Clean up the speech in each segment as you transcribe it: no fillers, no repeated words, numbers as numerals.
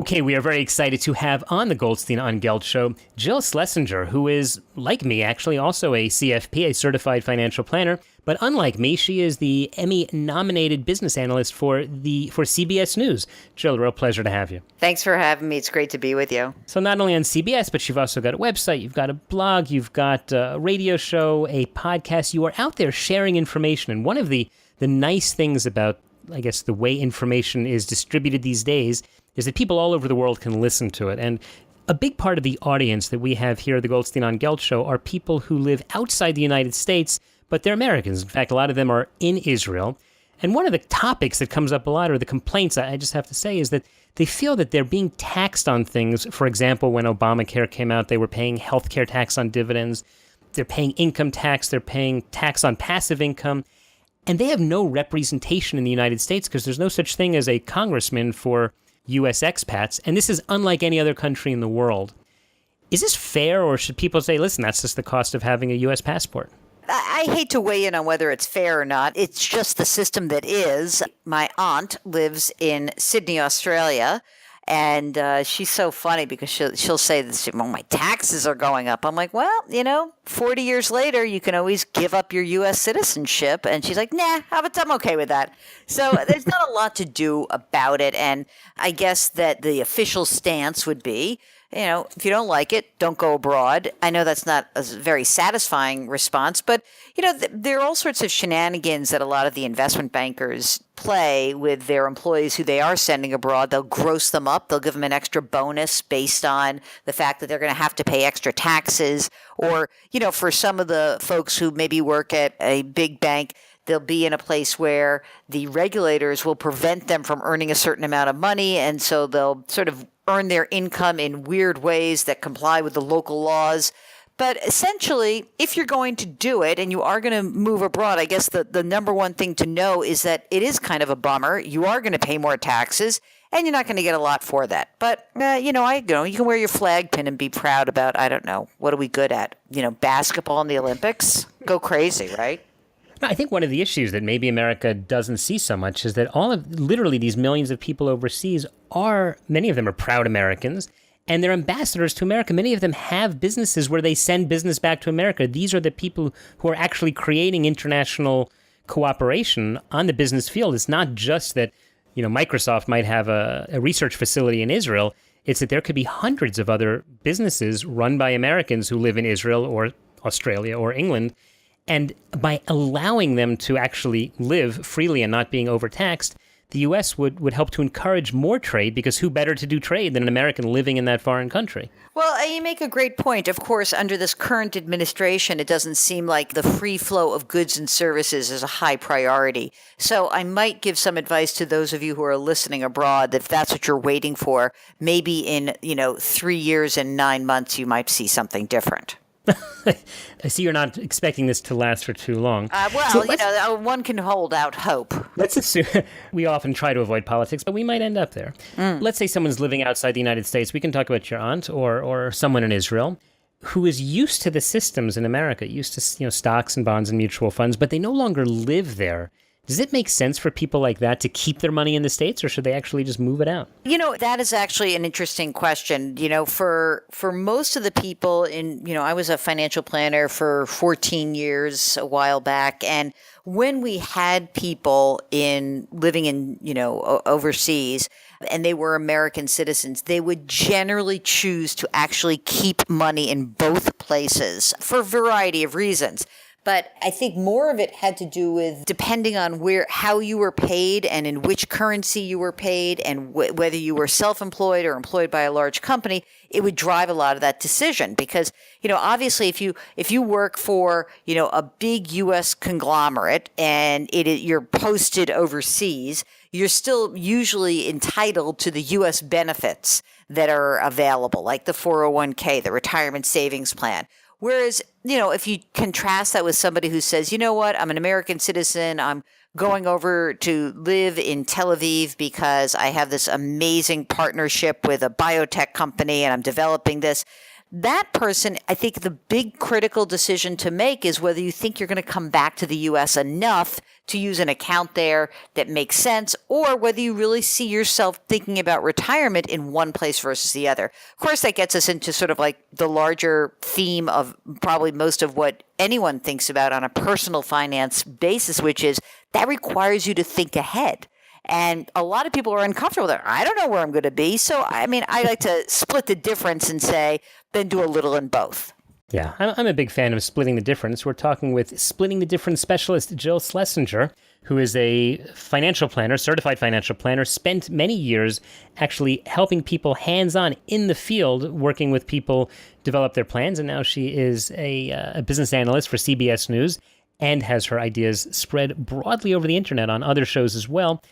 Okay, we are very excited to have on the Goldstein on Geld show Jill Schlesinger, who is, like me, actually also a CFP, a certified financial planner. But unlike me, she is the Emmy-nominated business analyst for CBS News. Jill, real pleasure to have you. Thanks for having me. It's great to be with you. So not only on CBS, but you've also got a website, you've got a blog, you've got a radio show, a podcast. You are out there sharing information. And one of the nice things about, I guess, the way information is distributed these days is that people all over the world can listen to it. And a big part of the audience that we have here at the Goldstein on Geld show are people who live outside the United States, but they're Americans. In fact, a lot of them are in Israel. And one of the topics that comes up a lot, or the complaints, I just have to say, is that they feel that they're being taxed on things. For example, when Obamacare came out, they were paying healthcare tax on dividends. They're paying income tax. They're paying tax on passive income. And they have no representation in the United States because there's no such thing as a congressman for U.S. expats, and this is unlike any other country in the world. Is this fair, or should people say, listen, that's just the cost of having a U.S. passport? I hate to weigh in on whether it's fair or not. It's just the system that is. My aunt lives in Sydney, Australia, and she's so funny because she'll say this, well, my taxes are going up. I'm like, well, 40 years later, you can always give up your U.S. citizenship. And she's like, nah, I'm okay with that. So there's not a lot to do about it. And I guess that the official stance would be, if you don't like it, don't go abroad. I know that's not a very satisfying response, but, there are all sorts of shenanigans that a lot of the investment bankers play with their employees who they are sending abroad. They'll gross them up. They'll give them an extra bonus based on the fact that they're going to have to pay extra taxes. Or, for some of the folks who maybe work at a big bank, they'll be in a place where the regulators will prevent them from earning a certain amount of money. And so they'll sort of earn their income in weird ways that comply with the local laws. But essentially, if you're going to do it and you are going to move abroad, I guess the number one thing to know is that it is kind of a bummer. You are going to pay more taxes and you're not going to get a lot for that. But, you can wear your flag pin and be proud about, I don't know, what are we good at? Basketball in the Olympics? Go crazy, right? I think one of the issues that maybe America doesn't see so much is that literally these millions of people overseas many of them are proud Americans, and they're ambassadors to America. Many of them have businesses where they send business back to America. These are the people who are actually creating international cooperation on the business field. It's not just that, Microsoft might have a research facility in Israel. It's that there could be hundreds of other businesses run by Americans who live in Israel or Australia or England. And by allowing them to actually live freely and not being overtaxed, the U.S. would help to encourage more trade, because who better to do trade than an American living in that foreign country? Well, you make a great point. Of course, under this current administration, it doesn't seem like the free flow of goods and services is a high priority. So I might give some advice to those of you who are listening abroad that if that's what you're waiting for, maybe in, 3 years and 9 months, you might see something different. I see you're not expecting this to last for too long. One can hold out hope. Let's assume we often try to avoid politics, but we might end up there. Let's say someone's living outside the United States. We can talk about your aunt or someone in Israel who is used to the systems in America, used to stocks and bonds and mutual funds, but they no longer live there. Does it make sense for people like that to keep their money in the States, or should they actually just move it out? That is actually an interesting question. For most of the people I was a financial planner for 14 years a while back. And when we had people living in, overseas, and they were American citizens, they would generally choose to actually keep money in both places for a variety of reasons. But I think more of it had to do with depending on how you were paid and in which currency you were paid, and whether you were self-employed or employed by a large company, it would drive a lot of that decision. Because, obviously if you work for, a big U.S. conglomerate and you're posted overseas, you're still usually entitled to the U.S. benefits that are available, like the 401k, the retirement savings plan. Whereas, if you contrast that with somebody who says, you know what, I'm an American citizen, I'm going over to live in Tel Aviv because I have this amazing partnership with a biotech company and I'm developing this, that person, I think the big critical decision to make is whether you think you're going to come back to the U.S. enough to use an account there that makes sense, or whether you really see yourself thinking about retirement in one place versus the other. Of course, that gets us into sort of like the larger theme of probably most of what anyone thinks about on a personal finance basis, which is that requires you to think ahead. And a lot of people are uncomfortable there. I don't know where I'm going to be. So, I mean, I like to split the difference and say, then do a little in both. Yeah, I'm a big fan of splitting the difference. We're talking with splitting the difference specialist Jill Schlesinger, who is a financial planner, certified financial planner, spent many years actually helping people hands-on in the field, working with people develop their plans. And now she is a business analyst for CBS News and has her ideas spread broadly over the internet on other shows as well.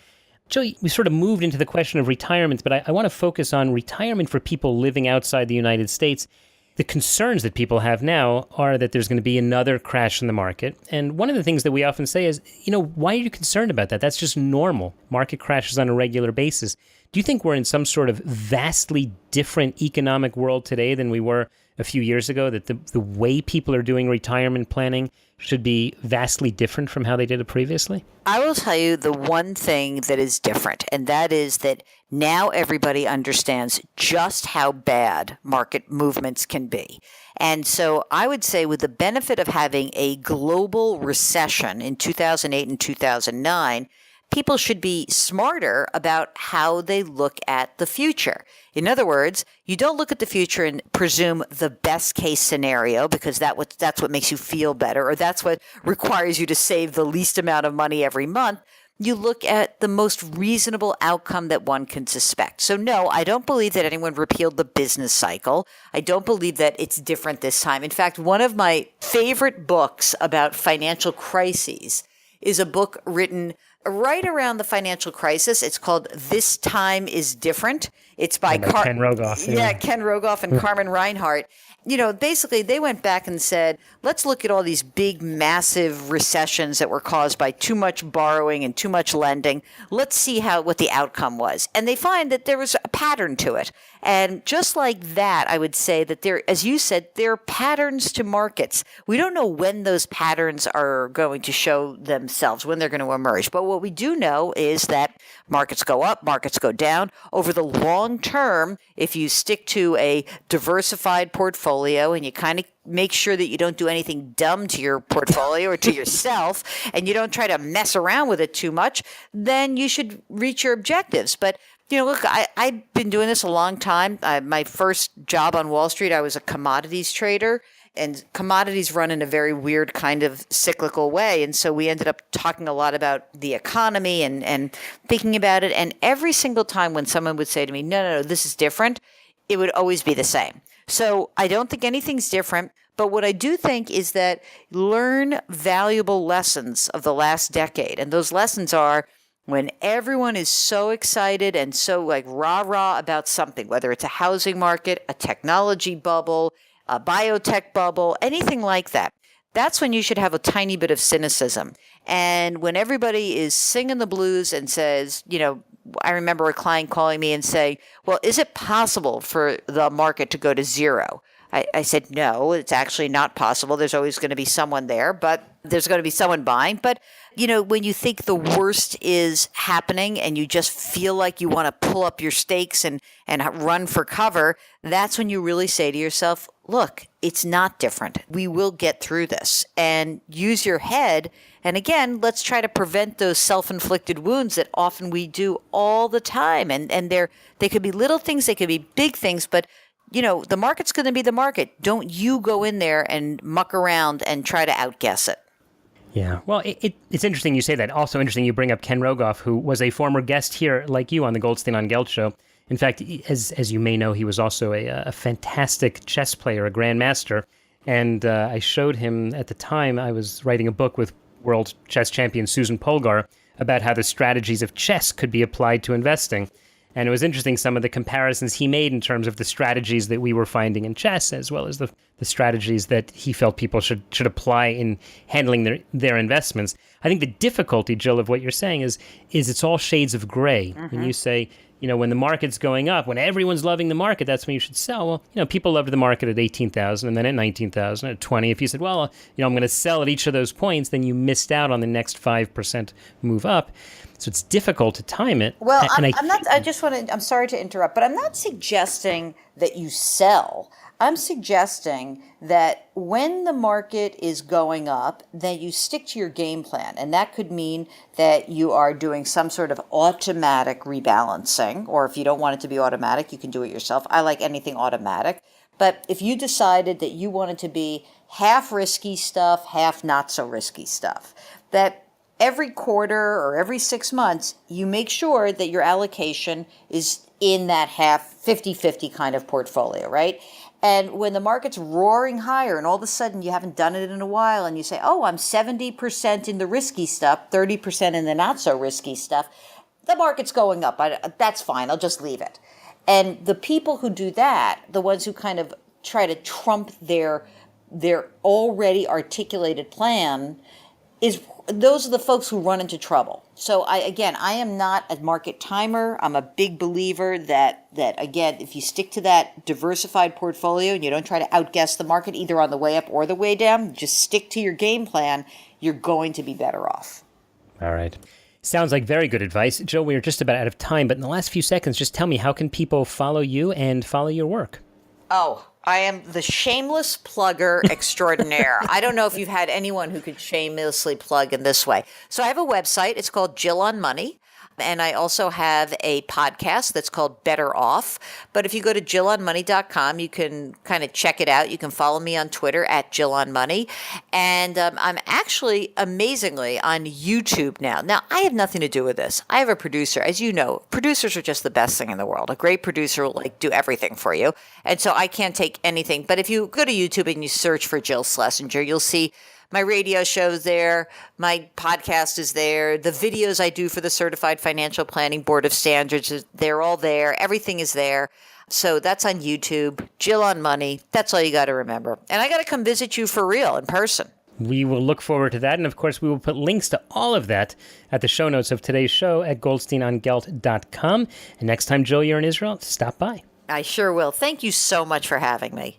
Jill, we sort of moved into the question of retirement, but I want to focus on retirement for people living outside the United States. The concerns that people have now are that there's going to be another crash in the market. And one of the things that we often say is, why are you concerned about that? That's just normal. Market crashes on a regular basis. Do you think we're in some sort of vastly different economic world today than we were a few years ago, that the way people are doing retirement planning should be vastly different from how they did it previously? I will tell you the one thing that is different, and that is that now everybody understands just how bad market movements can be. And so I would say with the benefit of having a global recession in 2008 and 2009, people should be smarter about how they look at the future. In other words, you don't look at the future and presume the best case scenario because that's what makes you feel better, or that's what requires you to save the least amount of money every month. You look at the most reasonable outcome that one can suspect. So no, I don't believe that anyone repealed the business cycle. I don't believe that it's different this time. In fact, one of my favorite books about financial crises is a book written right around the financial crisis. It's called This Time is Different. It's by Ken Rogoff. Yeah, Ken Rogoff and Carmen Reinhart. Basically they went back and said, let's look at all these big, massive recessions that were caused by too much borrowing and too much lending. Let's see what the outcome was. And they find that there was a pattern to it. And just like that, I would say that there, as you said, there are patterns to markets. We don't know when those patterns are going to show themselves, when they're going to emerge. But what we do know is that markets go up, markets go down. Over the long term, if you stick to a diversified portfolio and you kind of make sure that you don't do anything dumb to your portfolio or to yourself, and you don't try to mess around with it too much, then you should reach your objectives. But look, I've been doing this a long time. My first job on Wall Street, I was a commodities trader. And commodities run in a very weird kind of cyclical way. And so we ended up talking a lot about the economy and thinking about it. And every single time when someone would say to me, no, this is different, it would always be the same. So I don't think anything's different. But what I do think is that learn valuable lessons of the last decade. And those lessons are when everyone is so excited and so like rah-rah about something, whether it's a housing market, a technology bubble, a biotech bubble, anything like that. That's when you should have a tiny bit of cynicism. And when everybody is singing the blues and says, I remember a client calling me and saying, well, is it possible for the market to go to zero? I said, no, it's actually not possible. There's always going to be someone there, but there's going to be someone buying. But, when you think the worst is happening and you just feel like you want to pull up your stakes and run for cover, that's when you really say to yourself, look, it's not different. We will get through this, and use your head. And again, let's try to prevent those self-inflicted wounds that often we do all the time. And they could be little things, they could be big things, but the market's going to be the market. Don't you go in there and muck around and try to outguess it. Yeah, well, it's interesting you say that. Also interesting you bring up Ken Rogoff, who was a former guest here, like you, on the Goldstein on Gelt show. In fact, as you may know, he was also a fantastic chess player, a grandmaster. And I showed him at the time, I was writing a book with world chess champion Susan Polgar about how the strategies of chess could be applied to investing. And it was interesting, some of the comparisons he made in terms of the strategies that we were finding in chess, as well as the strategies that he felt people should apply in handling their investments. I think the difficulty, Jill, of what you're saying is it's all shades of gray. Mm-hmm. When you say, when the market's going up, when everyone's loving the market, that's when you should sell. Well, people loved the market at 18,000 and then at 19,000, at 20. If you said, well, I'm going to sell at each of those points, then you missed out on the next 5% move up. So it's difficult to time it. Well, I'm sorry to interrupt, but I'm not suggesting that you sell. I'm suggesting that when the market is going up, then you stick to your game plan. And that could mean that you are doing some sort of automatic rebalancing, or if you don't want it to be automatic, you can do it yourself. I like anything automatic. But if you decided that you wanted to be half risky stuff, half not so risky stuff, that every quarter or every 6 months, you make sure that your allocation is in that half 50-50 kind of portfolio, right? And when the market's roaring higher and all of a sudden you haven't done it in a while and you say, oh, I'm 70% in the risky stuff, 30% in the not so risky stuff, the market's going up. That's fine. I'll just leave it. And the people who do that, the ones who kind of try to trump their already articulated plan, those are the folks who run into trouble. So I am not a market timer. I'm a big believer that again, if you stick to that diversified portfolio and you don't try to outguess the market either on the way up or the way down, just stick to your game plan, you're going to be better off. All right. Sounds like very good advice. Jill, we are just about out of time, but in the last few seconds, just tell me, how can people follow you and follow your work? Oh, I am the shameless plugger extraordinaire. I don't know if you've had anyone who could shamelessly plug in this way. So I have a website. It's called Jill on Money. And I also have a podcast that's called Better Off. But if you go to jillonmoney.com, you can kind of check it out. You can follow me on Twitter at JillOnMoney. And I'm actually, amazingly, on YouTube now. Now, I have nothing to do with this. I have a producer. As you know, producers are just the best thing in the world. A great producer will do everything for you. And so I can't take anything. But if you go to YouTube and you search for Jill Schlesinger, you'll see my radio show's there. My podcast is there. The videos I do for the Certified Financial Planning Board of Standards, they're all there. Everything is there. So that's on YouTube. Jill on Money. That's all you got to remember. And I got to come visit you for real in person. We will look forward to that. And of course, we will put links to all of that at the show notes of today's show at goldsteinongelt.com. And next time, Jill, you're in Israel, stop by. I sure will. Thank you so much for having me.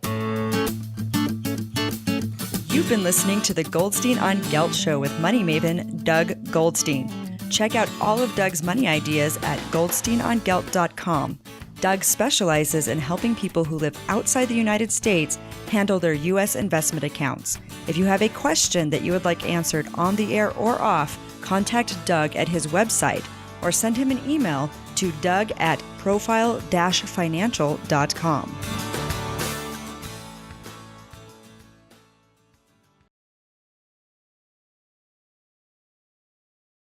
You've been listening to the Goldstein on Gelt Show with money maven Doug Goldstein. Check out all of Doug's money ideas at goldsteinongelt.com. Doug specializes in helping people who live outside the United States handle their U.S. investment accounts. If you have a question that you would like answered on the air or off, contact Doug at his website or send him an email to doug@profile-financial.com.